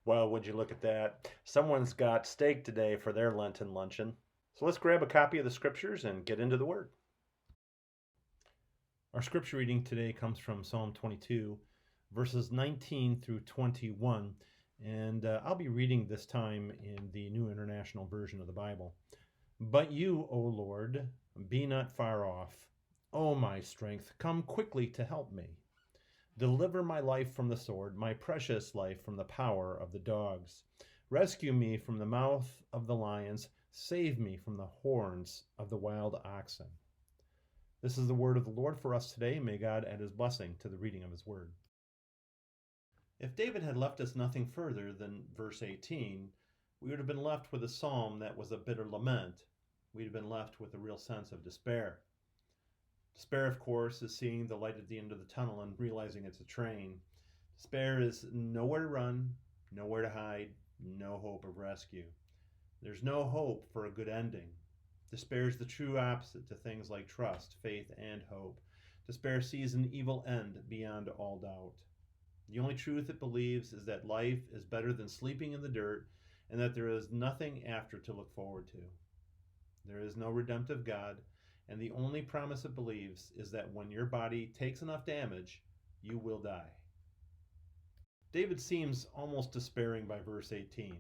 Well, would you look at that? Someone's got steak today for their Lenten luncheon. So let's grab a copy of the scriptures and get into the Word. Our scripture reading today comes from Psalm 22, verses 19 through 21. And I'll be reading this time in the New International Version of the Bible. But you, O Lord, be not far off. O my strength, come quickly to help me. Deliver my life from the sword, my precious life from the power of the dogs. Rescue me from the mouth of the lions. Save me from the horns of the wild oxen. This is the word of the Lord for us today. May God add his blessing to the reading of his word. If David had left us nothing further than verse 18, we would have been left with a psalm that was a bitter lament. We'd have been left with a real sense of despair. Despair, of course, is seeing the light at the end of the tunnel and realizing it's a train. Despair is nowhere to run, nowhere to hide, no hope of rescue. There's no hope for a good ending. Despair is the true opposite to things like trust, faith, and hope. Despair sees an evil end beyond all doubt. The only truth it believes is that life is better than sleeping in the dirt and that there is nothing after to look forward to. There is no redemptive God, and the only promise it believes is that when your body takes enough damage, you will die. David seems almost despairing by verse 18.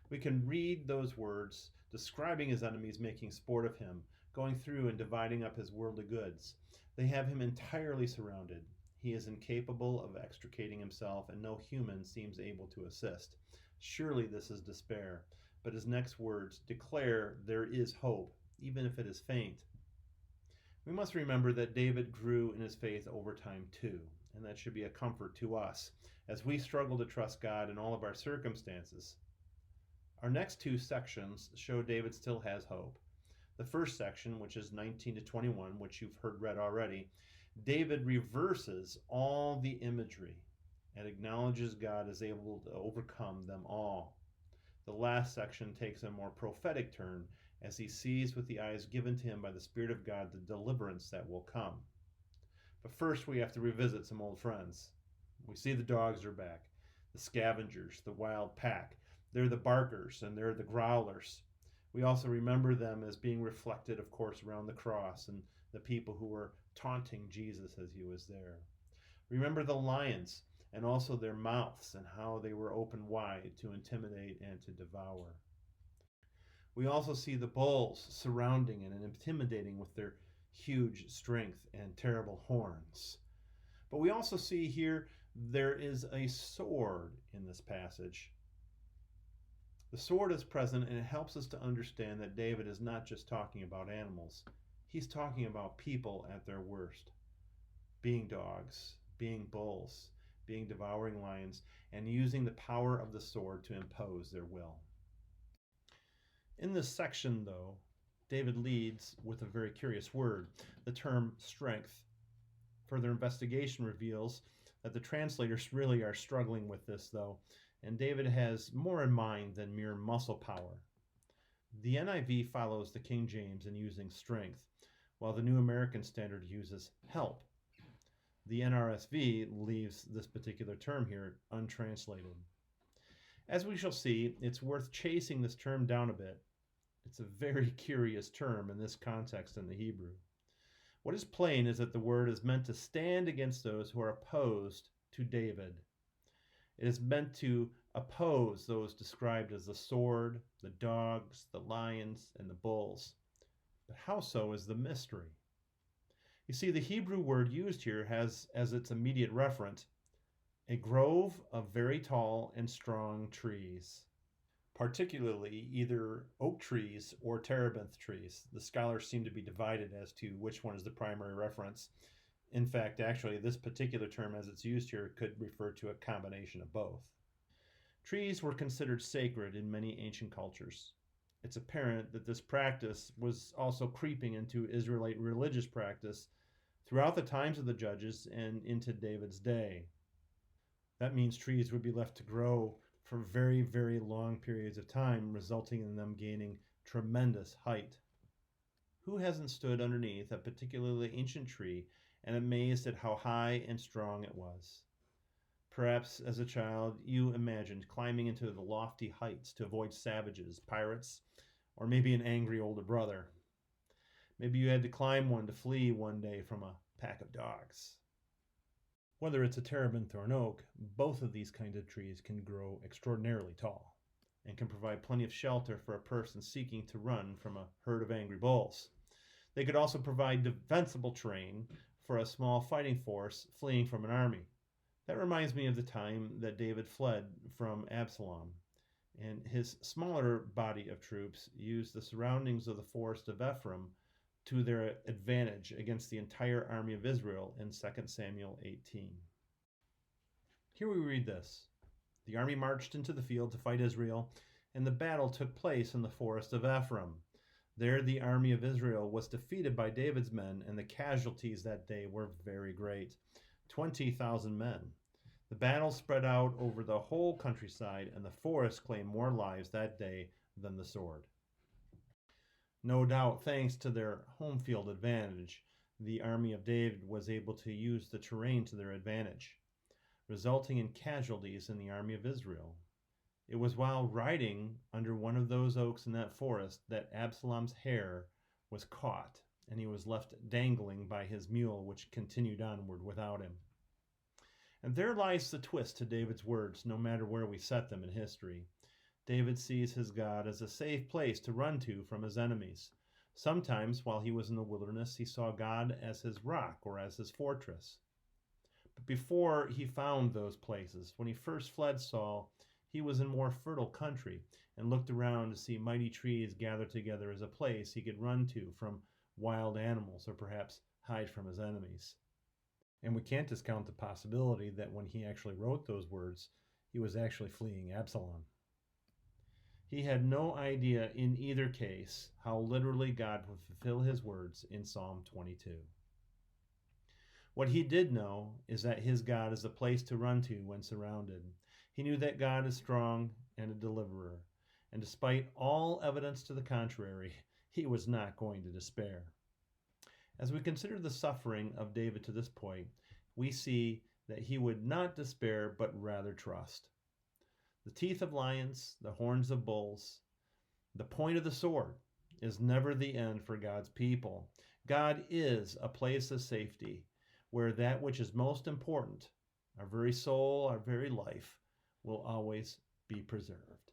We can read those words describing his enemies making sport of him, going through and dividing up his worldly goods. They have him entirely surrounded. He is incapable of extricating himself, and no human seems able to assist. Surely this is despair, but his next words declare there is hope, even if it is faint. We must remember that David grew in his faith over time too, and that should be a comfort to us as we struggle to trust God in all of our circumstances. Our next two sections show David still has hope. The first section, which is 19 to 21, which you've heard read already, David reverses all the imagery and acknowledges God is able to overcome them all. The last section takes a more prophetic turn as he sees with the eyes given to him by the Spirit of God the deliverance that will come. But first, we have to revisit some old friends. We see the dogs are back, the scavengers, the wild pack. They're the barkers and they're the growlers. We also remember them as being reflected, of course, around the cross and the people who were taunting Jesus as he was there. Remember the lions and also their mouths and how they were open wide to intimidate and to devour. We also see the bulls surrounding and intimidating with their huge strength and terrible horns. But we also see here there is a sword in this passage. The sword is present and it helps us to understand that David is not just talking about animals, he's talking about people at their worst, being dogs, being bulls, being devouring lions, and using the power of the sword to impose their will. In this section, though, David leads with a very curious word, the term strength. Further investigation reveals that the translators really are struggling with this, though, and David has more in mind than mere muscle power. The NIV follows the King James in using strength, while the New American Standard uses help. The NRSV leaves this particular term here untranslated. As we shall see, it's worth chasing this term down a bit. It's a very curious term in this context in the Hebrew. What is plain is that the word is meant to stand against those who are opposed to David. It is meant to oppose those described as the sword, the dogs, the lions, and the bulls. But how so is the mystery. You see, the Hebrew word used here has as its immediate referent a grove of very tall and strong trees, particularly either oak trees or terebinth trees. The scholars seem to be divided as to which one is the primary reference. In fact, actually, this particular term as it's used here could refer to a combination of both. Trees were considered sacred in many ancient cultures. It's apparent that this practice was also creeping into Israelite religious practice throughout the times of the judges and into David's day. That means trees would be left to grow for very, very long periods of time, resulting in them gaining tremendous height. Who hasn't stood underneath a particularly ancient tree and amazed at how high and strong it was? Perhaps as a child you imagined climbing into the lofty heights to avoid savages, pirates, or maybe an angry older brother. Maybe you had to climb one to flee one day from a pack of dogs. Whether it's a terebinth or an oak, both of these kinds of trees can grow extraordinarily tall and can provide plenty of shelter for a person seeking to run from a herd of angry bulls. They could also provide defensible terrain for a small fighting force fleeing from an army. That reminds me of the time that David fled from Absalom, and his smaller body of troops used the surroundings of the forest of Ephraim to their advantage against the entire army of Israel in 2 Samuel 18. Here we read this: The army marched into the field to fight Israel, and the battle took place in the forest of Ephraim. There the army of Israel was defeated by David's men, and the casualties that day were very great, 20,000 men. The battle spread out over the whole countryside, and the forest claimed more lives that day than the sword. No doubt, thanks to their home field advantage, the army of David was able to use the terrain to their advantage, resulting in casualties in the army of Israel. It was while riding under one of those oaks in that forest that Absalom's hair was caught, and he was left dangling by his mule, which continued onward without him. And there lies the twist to David's words, no matter where we set them in history. David sees his God as a safe place to run to from his enemies. Sometimes, while he was in the wilderness, he saw God as his rock or as his fortress. But before he found those places, when he first fled Saul, he was in more fertile country and looked around to see mighty trees gathered together as a place he could run to from wild animals or perhaps hide from his enemies. And we can't discount the possibility that when he actually wrote those words, he was actually fleeing Absalom. He had no idea in either case how literally God would fulfill his words in Psalm 22. What he did know is that his God is a place to run to when surrounded. He knew that God is strong and a deliverer, and despite all evidence to the contrary, he was not going to despair. As we consider the suffering of David to this point, we see that he would not despair but rather trust. The teeth of lions, the horns of bulls, the point of the sword is never the end for God's people. God is a place of safety where that which is most important, our very soul, our very life, will always be preserved.